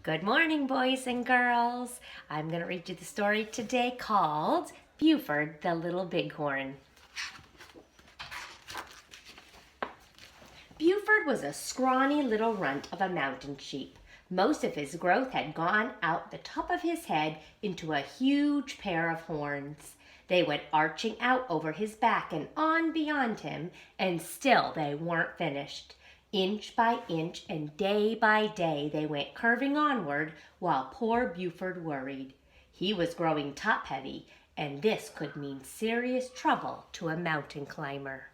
Good morning, boys and girls. I'm going to read you the story today called Buford the Little Bighorn. Buford was a scrawny little runt of a mountain sheep. Most of his growth had gone out the top of his head into a huge pair of horns. They went arching out over his back and on beyond him, and still they weren't finished. Inch by inch and day by day they went curving onward while poor Buford worried. He was growing top-heavy, and this could mean serious trouble to a mountain climber.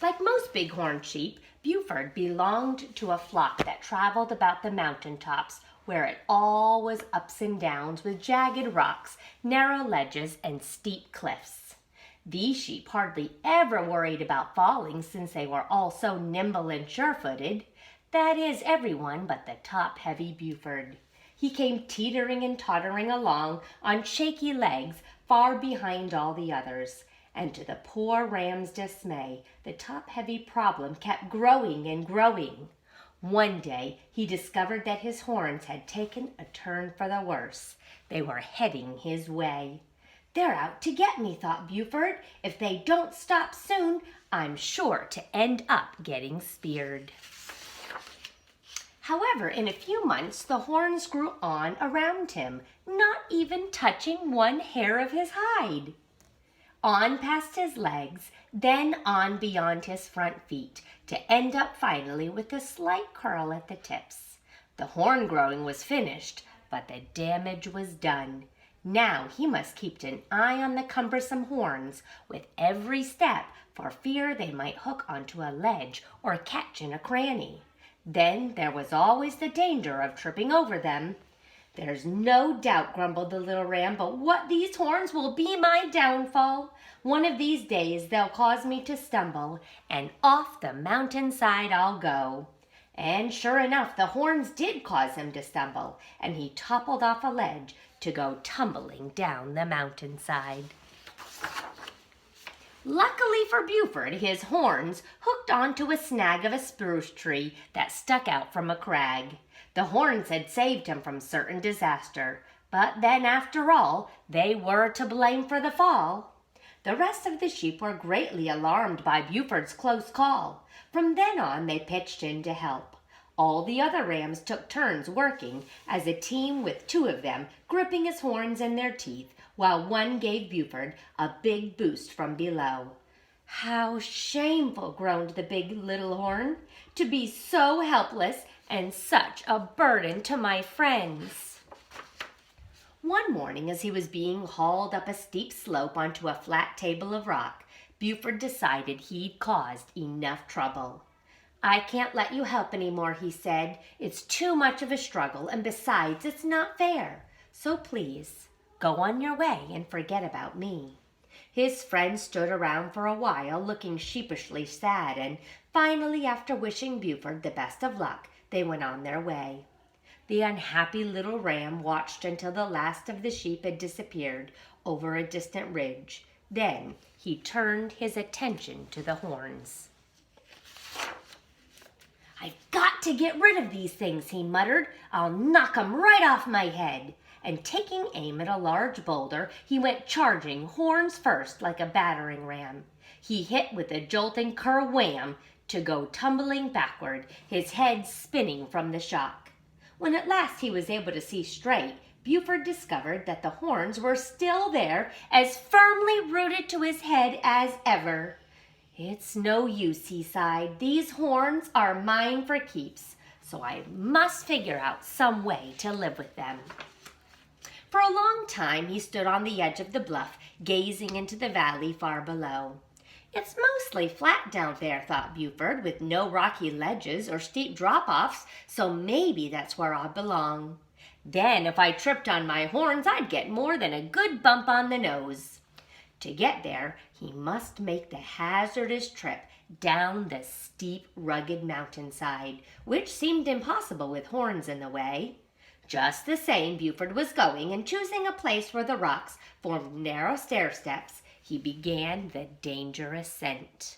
Like most bighorn sheep, Buford belonged to a flock that traveled about the mountain tops, where it all was ups and downs with jagged rocks, narrow ledges, and steep cliffs. These sheep hardly ever worried about falling since they were all so nimble and sure-footed. That is, everyone but the top-heavy Buford. He came teetering and tottering along on shaky legs far behind all the others. And to the poor ram's dismay, the top-heavy problem kept growing and growing. One day, he discovered that his horns had taken a turn for the worse. They were heading his way. "They're out to get me," thought Buford. "If they don't stop soon, I'm sure to end up getting speared." However, in a few months, the horns grew on around him, not even touching one hair of his hide. On past his legs, then on beyond his front feet, to end up finally with a slight curl at the tips. The horn growing was finished, but the damage was done. Now he must keep an eye on the cumbersome horns with every step for fear they might hook onto a ledge or catch in a cranny. Then there was always the danger of tripping over them. "There's no doubt," grumbled the little ram, "but what these horns will be my downfall. One of these days they'll cause me to stumble, and off the mountainside I'll go." And sure enough, the horns did cause him to stumble, and he toppled off a ledge to go tumbling down the mountainside. Luckily for Buford, his horns hooked onto a snag of a spruce tree that stuck out from a crag. The horns had saved him from certain disaster, but then, after all, they were to blame for the fall. The rest of the sheep were greatly alarmed by Buford's close call. From then on, they pitched in to help. All the other rams took turns working as a team, with two of them gripping his horns in their teeth, while one gave Buford a big boost from below. "How shameful," groaned the big little horn, "to be so helpless and such a burden to my friends." One morning, as he was being hauled up a steep slope onto a flat table of rock, Buford decided he'd caused enough trouble. "I can't let you help any more," he said. "It's too much of a struggle, and besides, it's not fair. So please, go on your way and forget about me." His friends stood around for a while, looking sheepishly sad, and finally, after wishing Buford the best of luck, they went on their way. The unhappy little ram watched until the last of the sheep had disappeared over a distant ridge. Then he turned his attention to the horns. "I've got to get rid of these things," he muttered. "I'll knock 'em right off my head." And taking aim at a large boulder, he went charging, horns first, like a battering ram. He hit with a jolting ker-wham to go tumbling backward, his head spinning from the shock. When at last he was able to see straight, Buford discovered that the horns were still there, as firmly rooted to his head as ever. "It's no use," he sighed. "These horns are mine for keeps, so I must figure out some way to live with them." For a long time he stood on the edge of the bluff, gazing into the valley far below. "It's mostly flat down there," thought Buford, "with no rocky ledges or steep drop-offs, so maybe that's where I belong. Then if I tripped on my horns, I'd get more than a good bump on the nose." To get there, he must make the hazardous trip down the steep, rugged mountainside, which seemed impossible with horns in the way. Just the same, Buford was going, and choosing a place where the rocks formed narrow stair-steps, he began the dangerous ascent.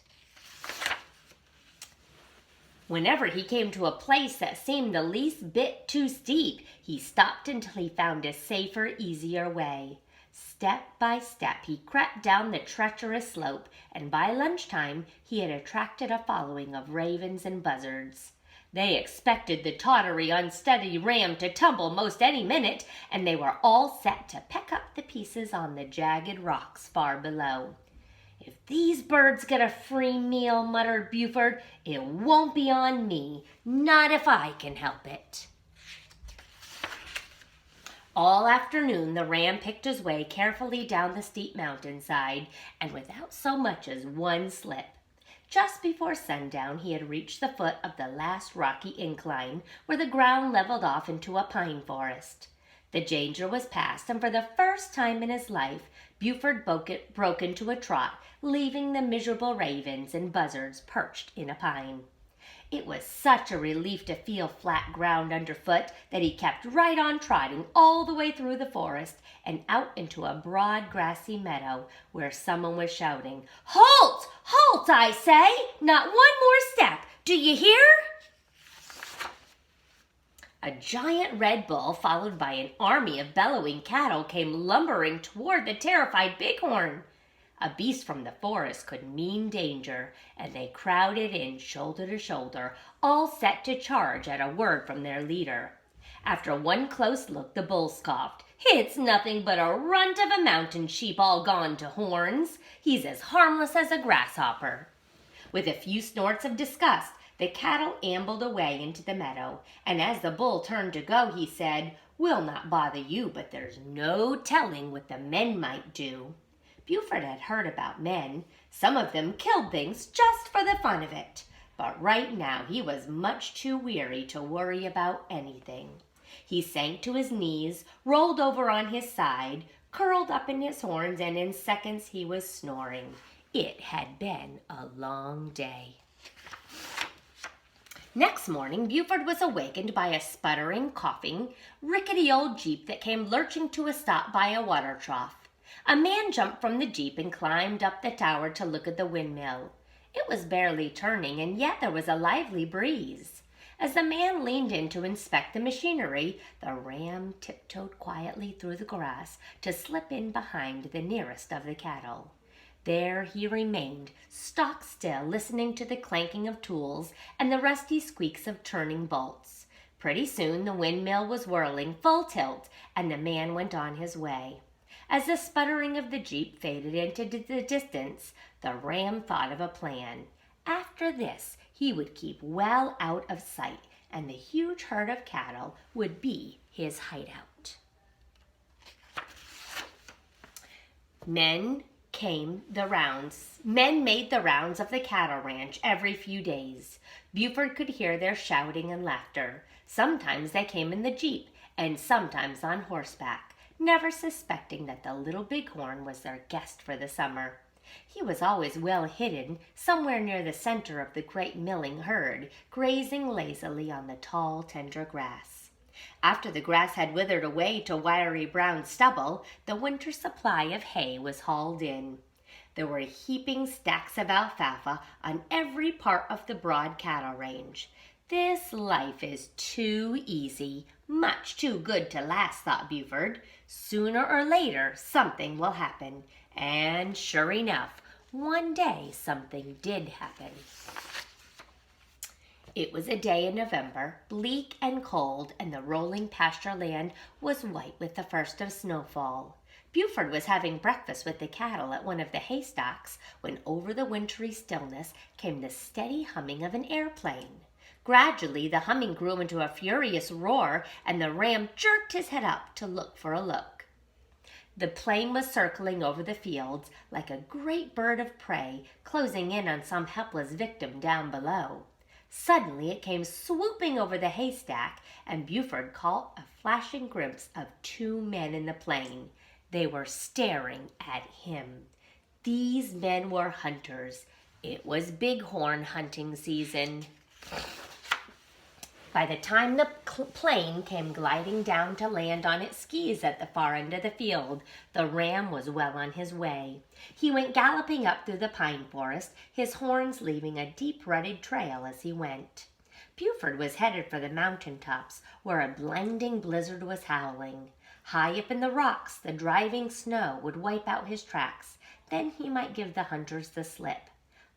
Whenever he came to a place that seemed the least bit too steep, he stopped until he found a safer, easier way. Step by step he crept down the treacherous slope, and by lunchtime he had attracted a following of ravens and buzzards. They expected the tottery, unsteady ram to tumble most any minute, and they were all set to peck up the pieces on the jagged rocks far below. "If these birds get a free meal," muttered Buford, "it won't be on me, not if I can help it." All afternoon the ram picked his way carefully down the steep mountainside, and without so much as one slip. Just before sundown he had reached the foot of the last rocky incline, where the ground leveled off into a pine forest. The danger was past, and for the first time in his life, Buford broke into a trot, leaving the miserable ravens and buzzards perched in a pine. It was such a relief to feel flat ground underfoot that he kept right on trotting all the way through the forest and out into a broad grassy meadow where someone was shouting, "Halt! Halt, I say! Not one more step! Do you hear?" A giant red bull, followed by an army of bellowing cattle, came lumbering toward the terrified Bighorn. A beast from the forest could mean danger, and they crowded in shoulder to shoulder, all set to charge at a word from their leader. After one close look, the bull scoffed, "It's nothing but a runt of a mountain sheep all gone to horns. He's as harmless as a grasshopper." With a few snorts of disgust, the cattle ambled away into the meadow, and as the bull turned to go, he said, "We'll not bother you, but there's no telling what the men might do." Buford had heard about men. Some of them killed things just for the fun of it. But right now he was much too weary to worry about anything. He sank to his knees, rolled over on his side, curled up in his horns, and in seconds he was snoring. It had been a long day. Next morning, Buford was awakened by a sputtering, coughing, rickety old jeep that came lurching to a stop by a water trough. A man jumped from the jeep and climbed up the tower to look at the windmill. It was barely turning, and yet there was a lively breeze. As the man leaned in to inspect the machinery, the ram tiptoed quietly through the grass to slip in behind the nearest of the cattle. There he remained, stock still, listening to the clanking of tools and the rusty squeaks of turning bolts. Pretty soon the windmill was whirling full tilt, and the man went on his way. As the sputtering of the jeep faded into the distance, the ram thought of a plan. After this, he would keep well out of sight, and the huge herd of cattle would be his hideout. Men made the rounds of the cattle ranch every few days. Buford could hear their shouting and laughter. Sometimes they came in the jeep, and sometimes on horseback, never suspecting that the little Bighorn was their guest for the summer. He was always well hidden, somewhere near the center of the great milling herd, grazing lazily on the tall, tender grass. After the grass had withered away to wiry brown stubble, the winter supply of hay was hauled in. There were heaping stacks of alfalfa on every part of the broad cattle range. This life is too easy, much too good to last, thought Buford. Sooner or later, something will happen. And sure enough, one day something did happen. It was a day in November, bleak and cold, and the rolling pasture land was white with the first of snowfall. Buford was having breakfast with the cattle at one of the haystacks when over the wintry stillness came the steady humming of an airplane. Gradually, the humming grew into a furious roar, and the ram jerked his head up to look for a look. The plane was circling over the fields like a great bird of prey, closing in on some helpless victim down below. Suddenly, it came swooping over the haystack, and Buford caught a flashing glimpse of two men in the plane. They were staring at him. These men were hunters. It was bighorn hunting season. By the time the plane came gliding down to land on its skis at the far end of the field, the ram was well on his way. He went galloping up through the pine forest, his horns leaving a deep rutted trail as he went. Buford was headed for the mountain tops, where a blinding blizzard was howling. High up in the rocks, the driving snow would wipe out his tracks. Then he might give the hunters the slip.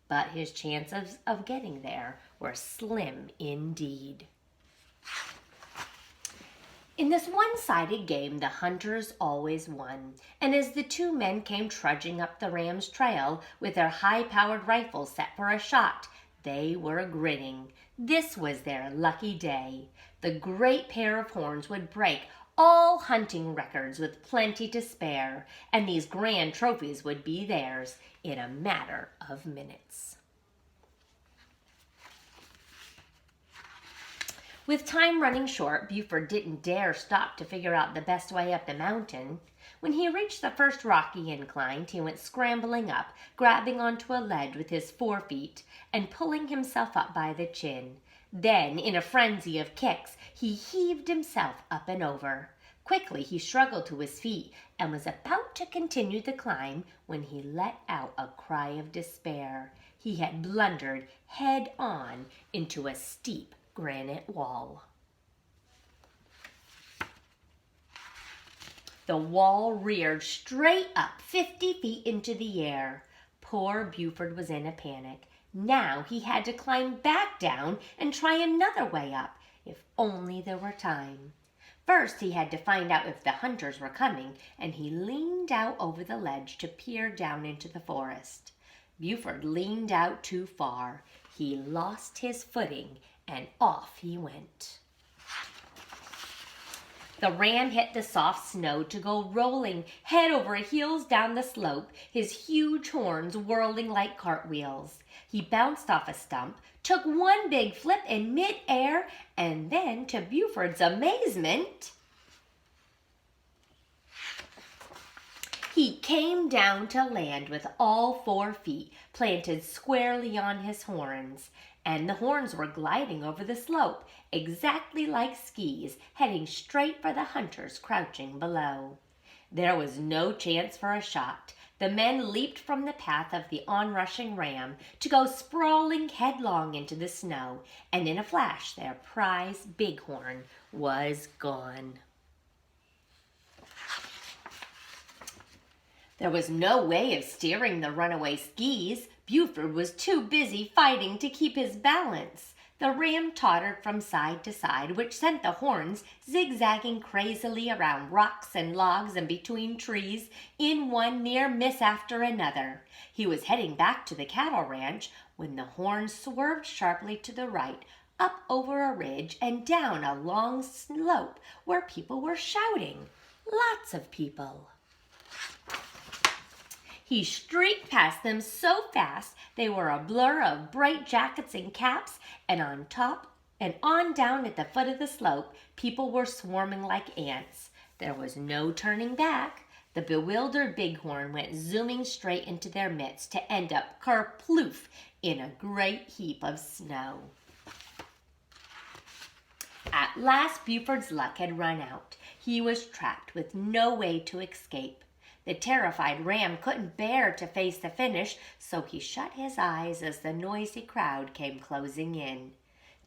But his chances of getting there were slim indeed. In this one-sided game, the hunters always won, and as the two men came trudging up the ram's trail with their high-powered rifles set for a shot, they were grinning. This was their lucky day. The great pair of horns would break all hunting records with plenty to spare, and these grand trophies would be theirs in a matter of minutes. With time running short, Buford didn't dare stop to figure out the best way up the mountain. When he reached the first rocky incline, he went scrambling up, grabbing onto a ledge with his 4 feet and pulling himself up by the chin. Then, in a frenzy of kicks, he heaved himself up and over. Quickly, he struggled to his feet and was about to continue the climb when he let out a cry of despair. He had blundered head on into a steep granite wall. The wall reared straight up 50 feet into the air. Poor Buford was in a panic. Now he had to climb back down and try another way up, if only there were time. First, he had to find out if the hunters were coming, and he leaned out over the ledge to peer down into the forest. Buford leaned out too far. He lost his footing, and off he went. The ram hit the soft snow to go rolling head over heels down the slope, his huge horns whirling like cartwheels. He bounced off a stump, took one big flip in mid-air, and then, to Buford's amazement, he came down to land with all 4 feet planted squarely on his horns. And the horns were gliding over the slope, exactly like skis, heading straight for the hunters crouching below. There was no chance for a shot. The men leaped from the path of the onrushing ram to go sprawling headlong into the snow, and in a flash their prize Bighorn was gone. There was no way of steering the runaway skis. Buford was too busy fighting to keep his balance. The ram tottered from side to side, which sent the horns zigzagging crazily around rocks and logs and between trees in one near miss after another. He was heading back to the cattle ranch when the horns swerved sharply to the right, up over a ridge and down a long slope where people were shouting. Lots of people. He streaked past them so fast they were a blur of bright jackets and caps, and on top and on down at the foot of the slope, people were swarming like ants. There was no turning back. The bewildered Bighorn went zooming straight into their midst to end up kerploof in a great heap of snow. At last, Buford's luck had run out. He was trapped with no way to escape. The terrified ram couldn't bear to face the finish, so he shut his eyes as the noisy crowd came closing in.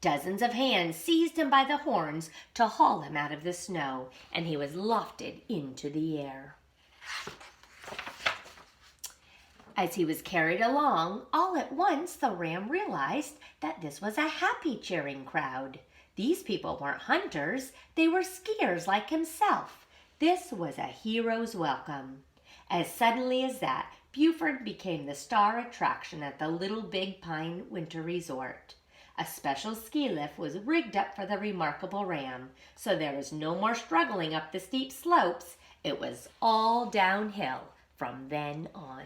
Dozens of hands seized him by the horns to haul him out of the snow, and he was lofted into the air. As he was carried along, all at once the ram realized that this was a happy, cheering crowd. These people weren't hunters, they were skiers like himself. This was a hero's welcome. As suddenly as that, Buford became the star attraction at the Little Big Pine Winter Resort. A special ski lift was rigged up for the remarkable ram, so there was no more struggling up the steep slopes. It was all downhill from then on.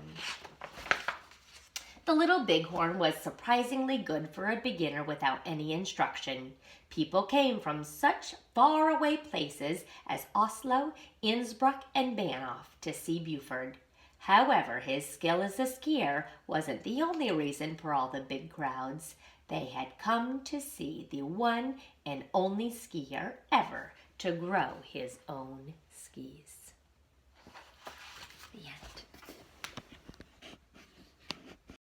The Little Bighorn was surprisingly good for a beginner without any instruction. People came from such faraway places as Oslo, Innsbruck, and Bahnhof to see Buford. However, his skill as a skier wasn't the only reason for all the big crowds. They had come to see the one and only skier ever to grow his own skis.